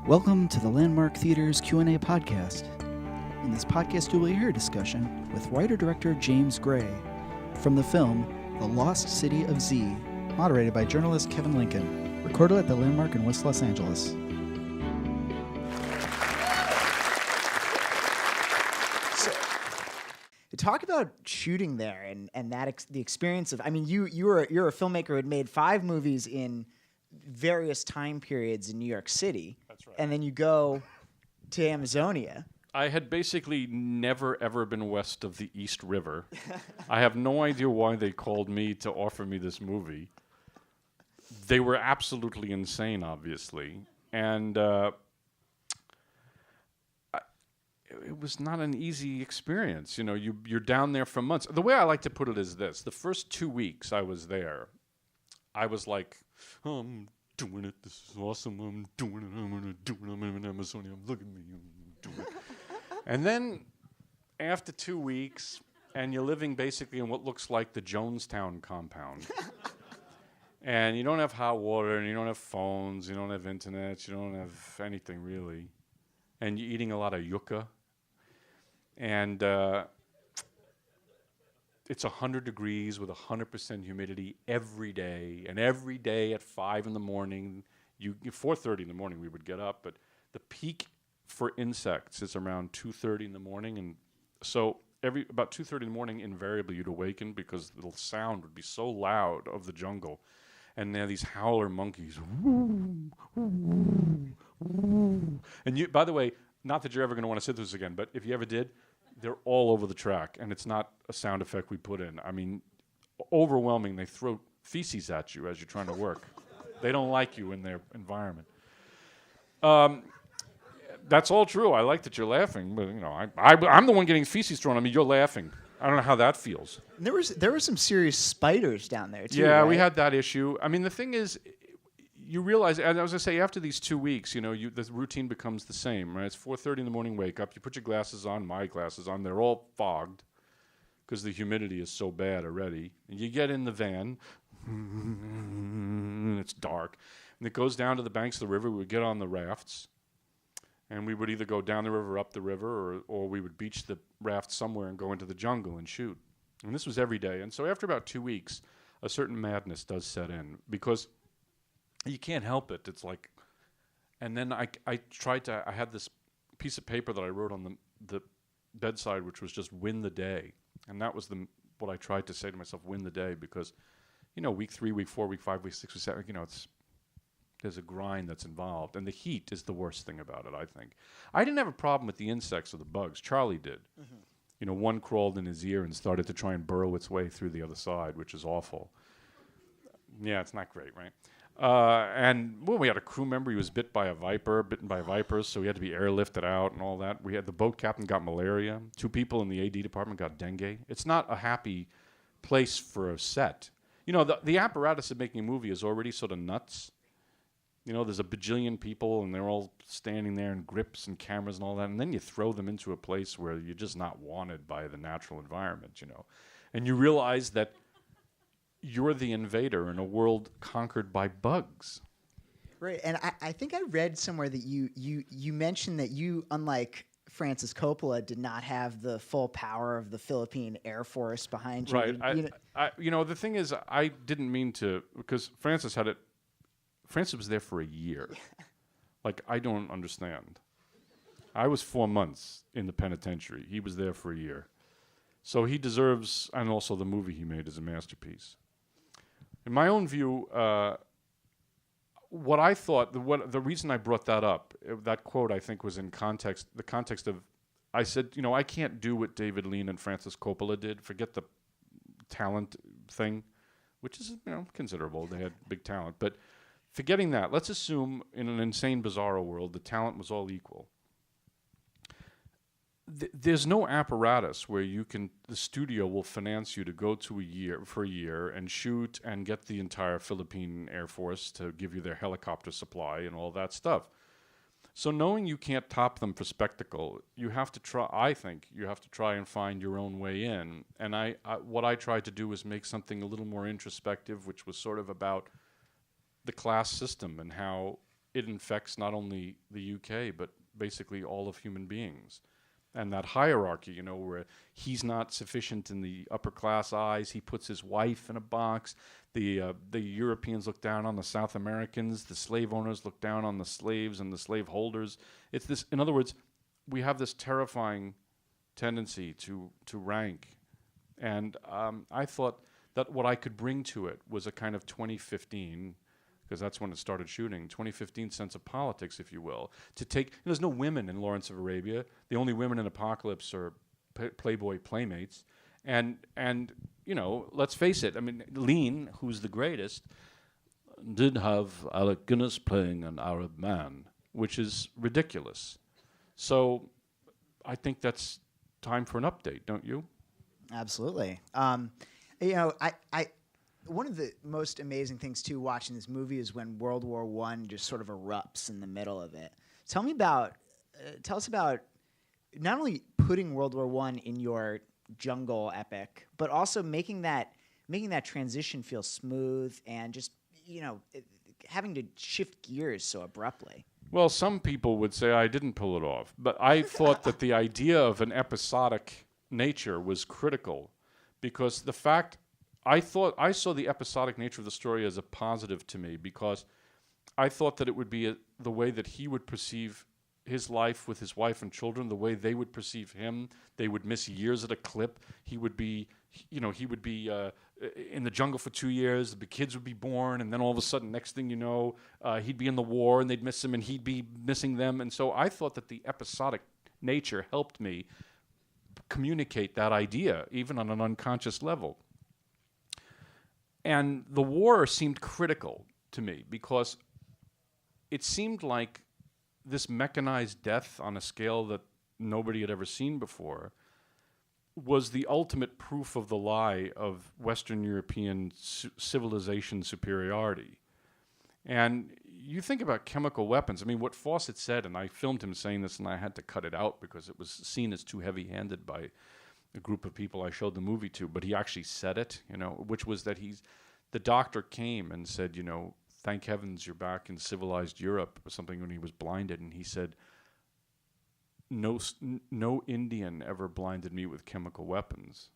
Welcome to the Landmark Theater's Q&A podcast. In this podcast, you will hear a discussion with writer-director James Gray from the film The Lost City of Z, moderated by journalist Kevin Lincoln, recorded at the Landmark in West Los Angeles. So, talk about shooting there and that the experience of. I mean, you're a filmmaker who had made 5 movies in various time periods in New York City. That's right. And then you go to Amazonia. I had basically never, ever been west of the East River. I have no idea why they called me to offer me this movie. They were absolutely insane, obviously. And it was not an easy experience. You know, you're down there for months. The way I like to put it is this. The first 2 weeks I was there, I was like, oh, I'm doing it. This is awesome. I'm doing it. I'm going to do it. I'm in Amazonia. Look at me. I'm doing it. And then after 2 weeks, and you're living basically in what looks like the Jonestown compound. And you don't have hot water, and you don't have phones, you don't have internet, you don't have anything really. And you're eating a lot of yucca. And it's 100 degrees with 100% humidity every day. And every day at 5 in the morning, 4:30 in the morning we would get up, but the peak for insects is around 2:30 in the morning. And so about 2:30 in the morning, invariably you'd awaken because the sound would be so loud of the jungle. And there are these howler monkeys. And you, by the way, not that you're ever going to want to sit through this again, but if you ever did, they're all over the track, and it's not a sound effect we put in. I mean, overwhelming. They throw feces at you as you're trying to work. They don't like you in their environment. That's all true. I like that you're laughing, but you know, I'm the one getting feces thrown at me. You're laughing. I don't know how that feels. And there were some serious spiders down there too. Yeah, right? we had that issue. I mean, the thing is, you realize, and I was going to say, after these 2 weeks, you know, the routine becomes the same, right? It's 4:30 in the morning, wake up, you put your glasses on, my glasses on, they're all fogged because the humidity is so bad already. And you get in the van, and it's dark, and it goes down to the banks of the river. We would get on the rafts, and we would either go down the river, up the river, or we would beach the raft somewhere and go into the jungle and shoot. And this was every day. And so after about 2 weeks, a certain madness does set in because you can't help it. It's like, and then I had this piece of paper that I wrote on the bedside, which was just win the day. And that was what I tried to say to myself, win the day, because, you know, week 3, week 4, week 5, week 6, week 7, you know, there's a grind that's involved. And the heat is the worst thing about it, I think. I didn't have a problem with the insects or the bugs. Charlie did. Mm-hmm. You know, one crawled in his ear and started to try and burrow its way through the other side, which is awful. Yeah, it's not great, right? And we had a crew member. He was bitten by vipers, so he had to be airlifted out and all that. We had the boat captain got malaria. 2 people in the AD department got dengue. It's not a happy place for a set. You know, the apparatus of making a movie is already sort of nuts. You know, there's a bajillion people, and they're all standing there in grips and cameras and all that, and then you throw them into a place where you're just not wanted by the natural environment, you know. And you realize that you're the invader in a world conquered by bugs. Right, and I think I read somewhere that you mentioned that you, unlike Francis Coppola, did not have the full power of the Philippine Air Force behind you. Right. You know, the thing is, I didn't mean to, because Francis was there for a year. Like, I don't understand. I was 4 months in the penitentiary. He was there for a year. So he deserves, and also the movie he made is a masterpiece. In my own view, what I thought, the reason I brought that up, that quote I think was in the context of, I said, you know, I can't do what David Lean and Francis Coppola did. Forget the talent thing, which is, you know, considerable. They had big talent. But forgetting that, let's assume in an insane, bizarro world, the talent was all equal. There's no apparatus where the studio will finance you to go to for a year and shoot and get the entire Philippine Air Force to give you their helicopter supply and all that stuff. So knowing you can't top them for spectacle, you have to try. I think you have to try and find your own way in. And what I tried to do was make something a little more introspective, which was sort of about the class system and how it infects not only the UK, but basically all of human beings. And that hierarchy, you know, where he's not sufficient in the upper class eyes, he puts his wife in a box. The Europeans look down on the South Americans. The slave owners look down on the slaves and the slave holders. It's this. In other words, we have this terrifying tendency to rank, and I thought that what I could bring to it was a kind of 2015. Because that's when it started shooting, 2015 sense of politics, if you will. To take, there's no women in Lawrence of Arabia. The only women in Apocalypse are Playboy playmates. And you know, let's face it, I mean, Lean, who's the greatest, did have Alec Guinness playing an Arab man, which is ridiculous. So I think that's time for an update, don't you? Absolutely. You know, I one of the most amazing things too watching this movie is when World War I just sort of erupts in the middle of it. Tell us about not only putting World War I in your jungle epic, but also making that transition feel smooth and just, you know, having to shift gears so abruptly. Well, some people would say I didn't pull it off, but I thought that the idea of an episodic nature was critical, because the fact I saw the episodic nature of the story as a positive to me, because I thought that it would be the way that he would perceive his life with his wife and children, the way they would perceive him. They would miss years at a clip. He would be in the jungle for 2 years. The kids would be born, and then all of a sudden, next thing you know, he'd be in the war, and they'd miss him, and he'd be missing them. And so I thought that the episodic nature helped me communicate that idea, even on an unconscious level. And the war seemed critical to me, because it seemed like this mechanized death on a scale that nobody had ever seen before was the ultimate proof of the lie of Western European civilization superiority. And you think about chemical weapons. I mean, what Fawcett said, and I filmed him saying this, and I had to cut it out because it was seen as too heavy-handed by a group of people I showed the movie to, but he actually said it, you know, which was that the doctor came and said, you know, thank heavens you're back in civilized Europe, or something, when he was blinded, and he said, no Indian ever blinded me with chemical weapons.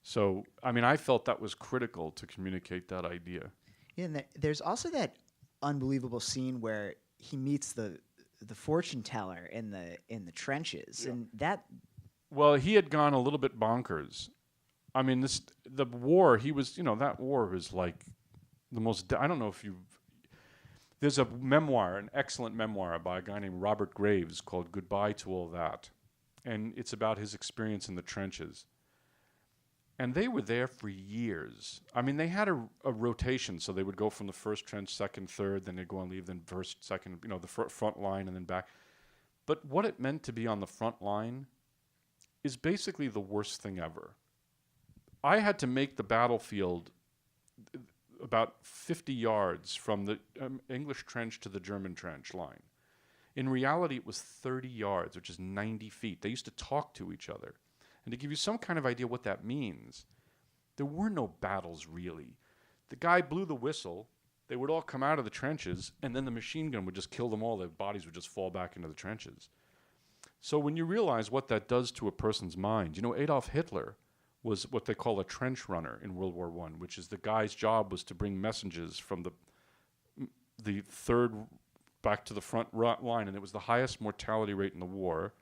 So, I mean, I felt that was critical to communicate that idea. Yeah, and there's also that unbelievable scene where he meets the fortune teller in the trenches, and that. Well, he had gone a little bit bonkers. I mean, the war. He was, you know, that war was like the most. I don't know if there's a memoir, an excellent memoir by a guy named Robert Graves called "Goodbye to All That," and it's about his experience in the trenches. And they were there for years. I mean, they had a rotation, so they would go from the first trench, second, third, then they'd go and leave, then first, second, you know, the front line, and then back. But what it meant to be on the front line is basically the worst thing ever. I had to make the battlefield about 50 yards from the English trench to the German trench line. In reality, it was 30 yards, which is 90 feet. They used to talk to each other. And to give you some kind of idea what that means, there were no battles really. The guy blew the whistle, they would all come out of the trenches, and then the machine gun would just kill them all. Their bodies would just fall back into the trenches. So when you realize what that does to a person's mind, you know, Adolf Hitler was what they call a trench runner in World War I, which is the guy's job was to bring messages from the third back to the front line, and it was the highest mortality rate in the war.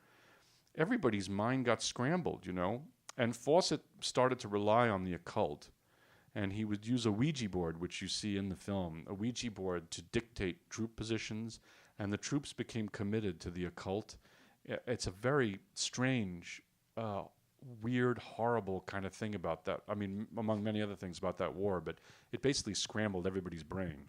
Everybody's mind got scrambled, you know, and Fawcett started to rely on the occult, and he would use a Ouija board, which you see in the film, a Ouija board to dictate troop positions, and the troops became committed to the occult. It's a very strange, weird, horrible kind of thing about that. I mean, among many other things about that war, but it basically scrambled everybody's brain.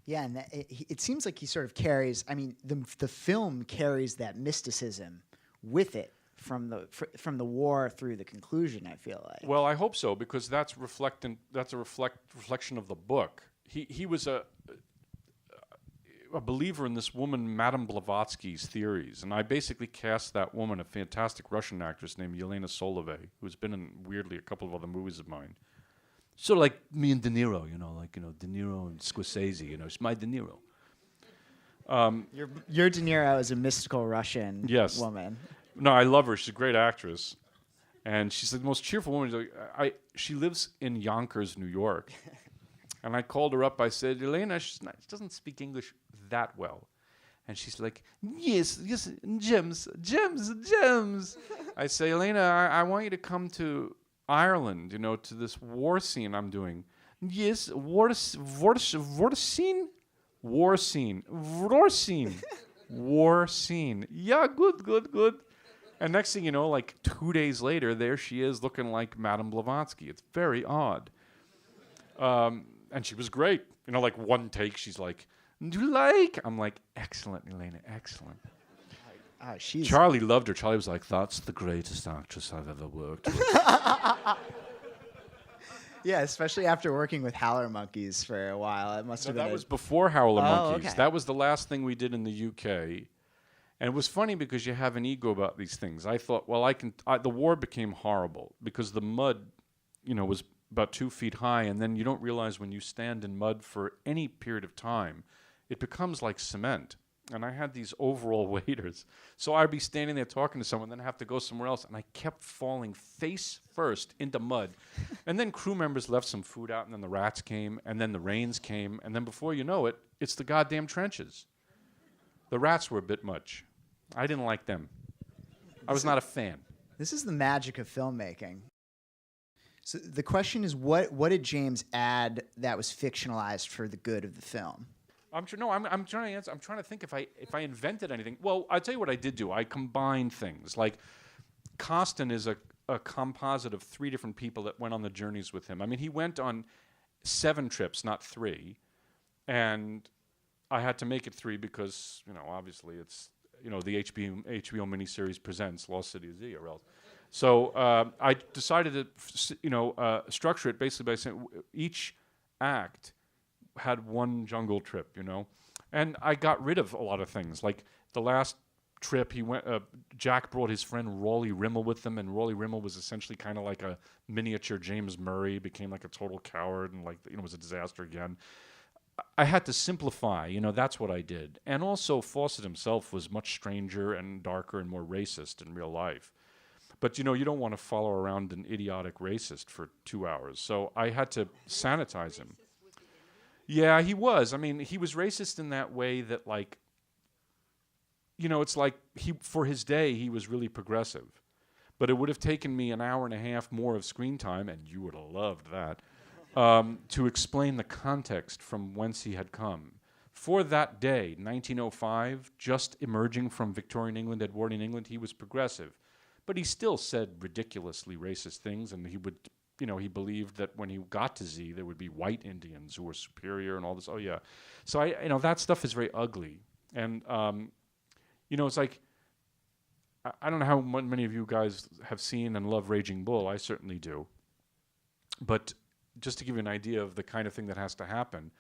Yeah, and it seems like he sort of carries, I mean, the film carries that mysticism with it from the war through the conclusion, I feel like. Well, I hope so, because that's a reflection of the book. He was a believer in this woman, Madame Blavatsky's theories, and I basically cast that woman, a fantastic Russian actress named Yelena Solovey, who's been in, weirdly, a couple of other movies of mine. Sort of like me and De Niro, De Niro and Scorsese, it's my De Niro. Your De Niro is a mystical Russian Yes. woman. No, I love her. She's a great actress. And she's the most cheerful woman. She lives in Yonkers, New York. And I called her up. I said, Elena, she doesn't speak English that well. And she's like, yes, gems. I say, Elena, I want you to come to Ireland, to this war scene I'm doing. Yes, war scene? War scene. Yeah, good. And next thing you know, like 2 days later, there she is looking like Madame Blavatsky. It's very odd. And she was great. Like one take, she's like, do you like? I'm like, excellent, Elena, excellent. Charlie loved her. Charlie was like, that's the greatest actress I've ever worked with. Yeah, especially after working with Howler Monkeys for a while. It must have been. That was before Howler Monkeys. Okay. That was the last thing we did in the UK. And it was funny because you have an ego about these things. I thought, well, the war became horrible because the mud, was about 2 feet high. And then you don't realize when you stand in mud for any period of time, it becomes like cement. And I had these overall waiters. So I'd be standing there talking to someone, then have to go somewhere else. And I kept falling face first into mud. And then crew members left some food out, and then the rats came, and then the rains came. And then before you know it, it's the goddamn trenches. The rats were a bit much. I didn't like them. I was not a fan. This is the magic of filmmaking. So the question is, what did James add that was fictionalized for the good of the film? I'm trying to answer. I'm trying to think if I invented anything. Well, I'll tell you what I did do. I combined things. Like, Costin is a composite of 3 different people that went on the journeys with him. I mean, he went on 7 trips, not 3. And I had to make it 3 because, obviously it's, the HBO miniseries presents Lost City of Z or else. So I decided to, structure it basically by saying each act had one jungle trip, and I got rid of a lot of things. Like the last trip, he went. Jack brought his friend Rolly Rimmel with him, and Rolly Rimmel was essentially kind of like a miniature James Murray. Became like a total coward, and was a disaster again. I had to simplify. That's what I did. And also, Fawcett himself was much stranger and darker and more racist in real life. But you don't want to follow around an idiotic racist for 2 hours. So I had to sanitize him. Yeah, he was. I mean, he was racist in that way that, it's like for his day, he was really progressive. But it would have taken me an hour and a half more of screen time, and you would have loved that, to explain the context from whence he had come. For that day, 1905, just emerging from Victorian England, Edwardian England, he was progressive. But he still said ridiculously racist things, and he would... he believed that when he got to Z, there would be white Indians who were superior and all this. Oh, yeah. So, that stuff is very ugly. And, it's like, I don't know how many of you guys have seen and love Raging Bull. I certainly do. But just to give you an idea of the kind of thing that has to happen,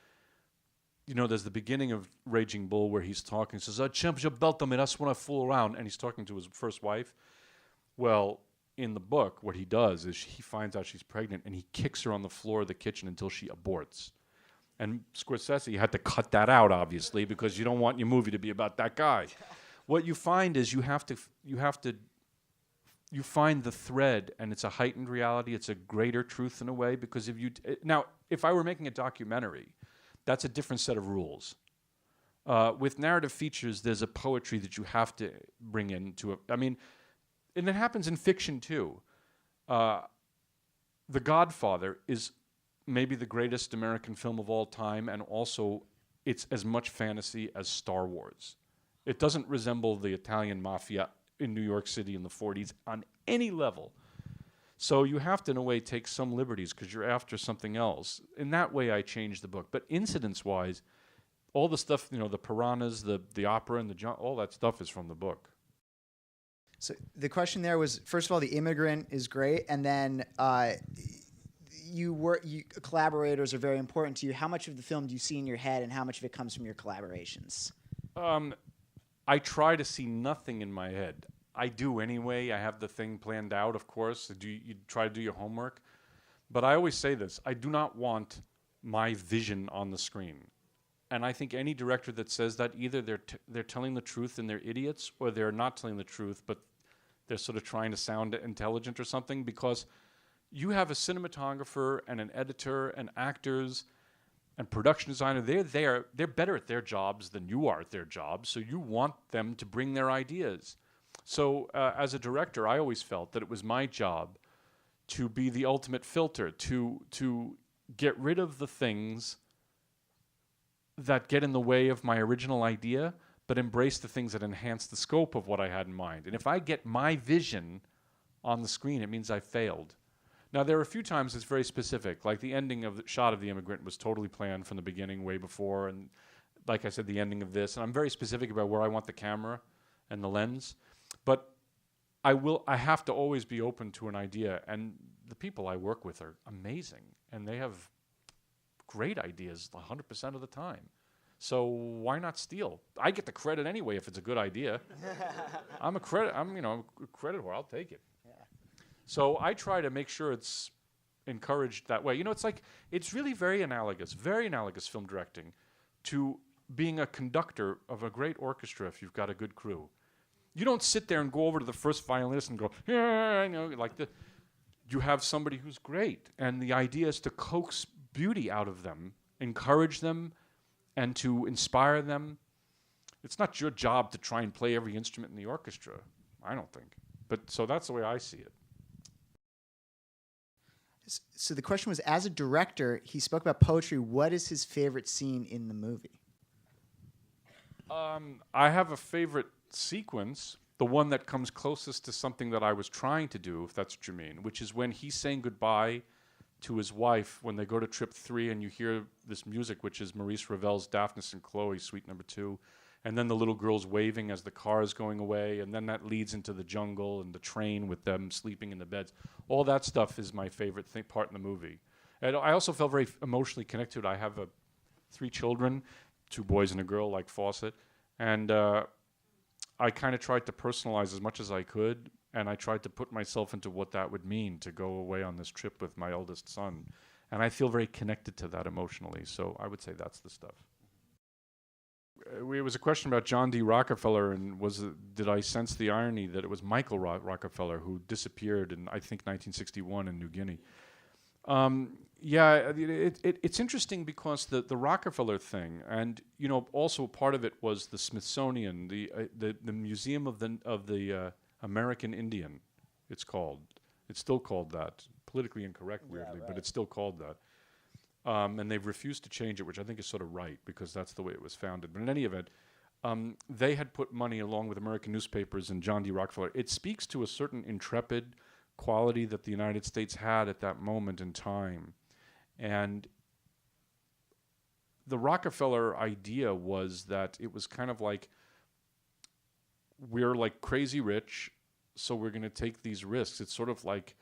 there's the beginning of Raging Bull where he's talking. He says, I champ your belt on me, that's when I fool around. And he's talking to his first wife. Well... in the book, what he does is he finds out she's pregnant and he kicks her on the floor of the kitchen until she aborts. And Scorsese had to cut that out, obviously, because you don't want your movie to be about that guy. What you find is you find the thread, and it's a heightened reality. It's a greater truth in a way, because if I were making a documentary, that's a different set of rules. With narrative features, there's a poetry that you have to bring into it. I mean, and it happens in fiction, too. The Godfather is maybe the greatest American film of all time, and also it's as much fantasy as Star Wars. It doesn't resemble the Italian mafia in New York City in the 40s on any level. So you have to, in a way, take some liberties because you're after something else. In that way, I changed the book. But incidents-wise, all the stuff, the piranhas, the opera, and all that stuff is from the book. So the question there was, first of all, The Immigrant is great, and then collaborators are very important to you. How much of the film do you see in your head, and how much of it comes from your collaborations? I try to see nothing in my head. I do anyway. I have the thing planned out, of course. You try to do your homework. But I always say this. I do not want my vision on the screen. And I think any director that says that, either they're telling the truth and they're idiots, or they're not telling the truth, but they're sort of trying to sound intelligent or something, because you have a cinematographer and an editor and actors and production designer. They're better at their jobs than you are at their jobs, so you want them to bring their ideas. So as a director, I always felt that it was my job to be the ultimate filter, to get rid of the things that get in the way of my original idea, but embrace the things that enhance the scope of what I had in mind. And if I get my vision on the screen, it means I failed. Now, there are a few times it's very specific, like the ending of the shot of The Immigrant was totally planned from the beginning, way before, and like I said, the ending of this, and I'm very specific about where I want the camera and the lens, but I have to always be open to an idea, and the people I work with are amazing, and they have great ideas 100% of the time. So why not steal? I get the credit anyway if it's a good idea. I'm a credit whore. I'll take it. Yeah. So I try to make sure it's encouraged that way. It's really very analogous film directing to being a conductor of a great orchestra if you've got a good crew. You don't sit there and go over to the first violinist and go, you have somebody who's great, and the idea is to coax beauty out of them, encourage them, and to inspire them. It's not your job to try and play every instrument in the orchestra, I don't think. But so that's the way I see it. So the question was, as a director, he spoke about poetry. What is his favorite scene in the movie? I have a favorite sequence, the one that comes closest to something that I was trying to do, if that's what you mean, which is when he's saying goodbye to his wife when they go to trip 3, and you hear this music, which is Maurice Ravel's Daphnis and Chloe, Suite Number 2, and then the little girl's waving as the car is going away, and then that leads into the jungle and the train with them sleeping in the beds. All that stuff is my favorite part in the movie. And I also felt very emotionally connected to it. I have 3 children, 2 boys and a girl, like Fawcett, and I kind of tried to personalize as much as I could, and I tried to put myself into what that would mean to go away on this trip with my eldest son. And I feel very connected to that emotionally, so I would say that's the stuff. It was a question about John D. Rockefeller, and did I sense the irony that it was Michael Rockefeller who disappeared in, I think, 1961 in New Guinea. It's interesting because the Rockefeller thing, and also part of it was the Smithsonian, the Museum of the American Indian. It's still called that. Politically incorrect, weirdly, but it's still called that. And they've refused to change it, which I think is sort of right, because that's the way it was founded. But in any event, they had put money along with American newspapers and John D. Rockefeller. It speaks to a certain intrepid quality that the United States had at that moment in time. And the Rockefeller idea was that it was kind of like, we're like crazy rich, so we're going to take these risks. It's sort of like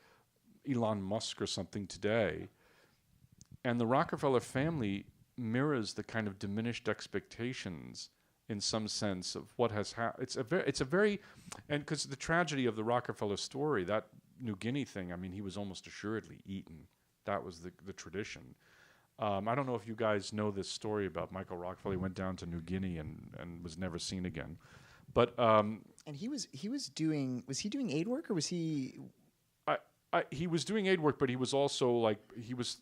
Elon Musk or something today. And the Rockefeller family mirrors the kind of diminished expectations in some sense of what has happened. It's a very, and because the tragedy of the Rockefeller story, that New Guinea thing, I mean, he was almost assuredly eaten. That was the tradition. I don't know if you guys know this story about Michael Rockefeller. He went down to New Guinea and was never seen again. But and was he doing aid work, or was he? He was doing aid work, but he was also like he was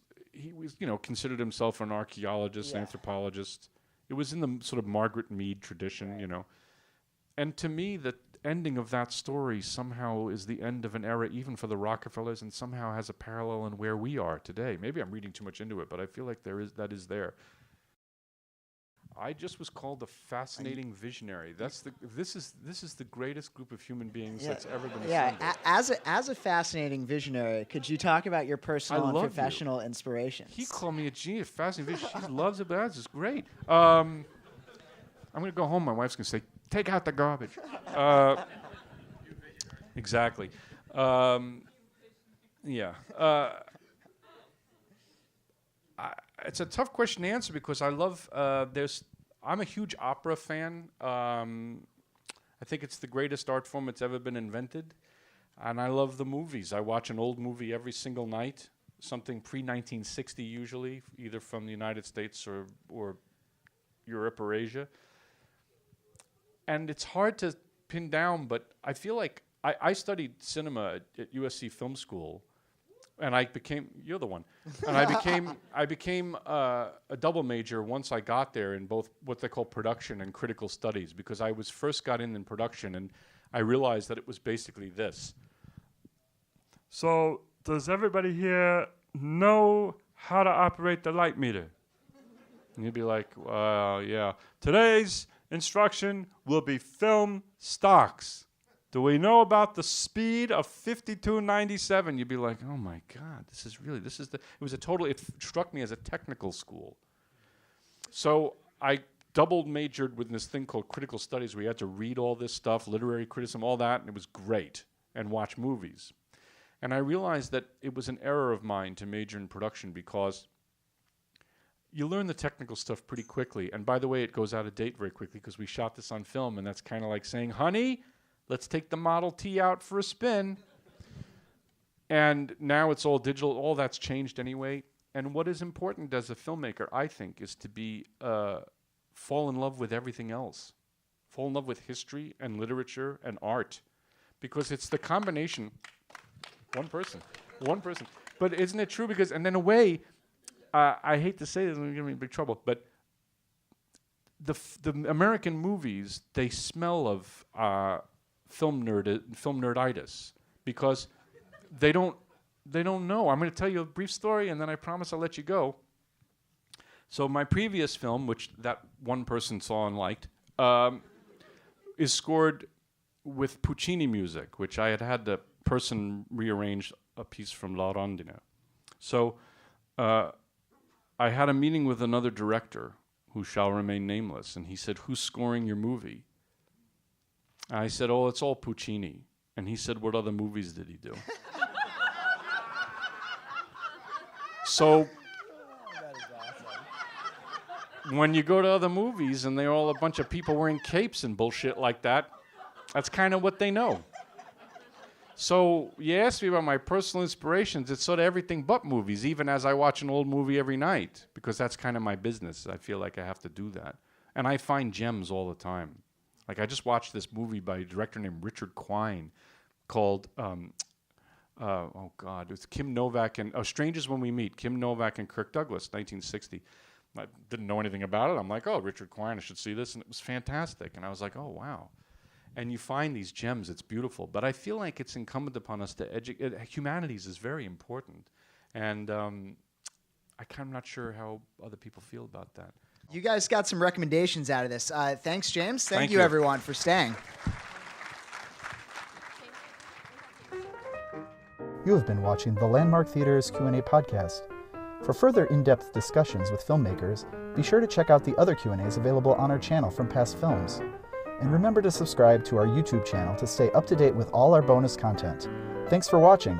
considered himself an archaeologist, anthropologist. It was in the sort of Margaret Mead tradition, And to me, the ending of that story somehow is the end of an era, even for the Rockefellers, and somehow has a parallel in where we are today. Maybe I'm reading too much into it, but I feel like that is there. I just was called a fascinating visionary. This is the greatest group of human beings that's ever been assembled. As a fascinating visionary, could you talk about your personal and professional inspirations? He called me a genius, fascinating visionary. She loves it, but that's great. I'm going to go home. My wife's going to say, "Take out the garbage." Exactly. It's a tough question to answer because I love. I'm a huge opera fan. I think it's the greatest art form that's ever been invented, and I love the movies. I watch an old movie every single night, something pre-1960 usually, either from the United States or Europe or Asia. And it's hard to pin down, but I feel like I studied cinema at USC Film School, and you're the one, and I became a double major once I got there in both what they call production and critical studies, because I was first got in production, and I realized that it was basically this. So, does everybody here know how to operate the light meter? And you'd be like, yeah. Today's instruction will be film stocks. Do we know about the speed of 5297? You'd be like, oh my God, it struck me as a technical school. So I double majored with this thing called critical studies, where you had to read all this stuff, literary criticism, all that, and it was great, and watch movies. And I realized that it was an error of mine to major in production, because you learn the technical stuff pretty quickly. And by the way, it goes out of date very quickly, because we shot this on film, and that's kind of like saying, honey, let's take the Model T out for a spin. And now it's all digital. All that's changed anyway. And what is important as a filmmaker, I think, is to be fall in love with everything else. Fall in love with history and literature and art. Because it's the combination. One person. But isn't it true? Because, and in a way, I hate to say this, it's going to get me in big trouble, but the American movies, they smell of film nerditis, because they don't know. I'm going to tell you a brief story, and then I promise I'll let you go. So my previous film, which that one person saw and liked, is scored with Puccini music, which I had the person rearrange a piece from La Rondine. So I had a meeting with another director who shall remain nameless, and he said, who's scoring your movie? I said, oh, it's all Puccini. And he said, what other movies did he do? So when you go to other movies and they're all a bunch of people wearing capes and bullshit like that, that's kind of what they know. So you asked me about my personal inspirations. It's sort of everything but movies, even as I watch an old movie every night, because that's kind of my business. I feel like I have to do that. And I find gems all the time. Like I just watched this movie by a director named Richard Quine called, it's Kim Novak and Strangers When We Meet, Kim Novak and Kirk Douglas, 1960. I didn't know anything about it. I'm like, oh, Richard Quine, I should see this. And it was fantastic. And I was like, oh, wow. And you find these gems, it's beautiful. But I feel like it's incumbent upon us to educate. Humanities is very important. And I'm not sure how other people feel about that. You guys got some recommendations out of this. Thanks, James. Thank you, you, everyone, for staying. You have been watching the Landmark Theater's Q&A podcast. For further in-depth discussions with filmmakers, be sure to check out the other Q&As available on our channel from past films. And remember to subscribe to our YouTube channel to stay up to date with all our bonus content. Thanks for watching.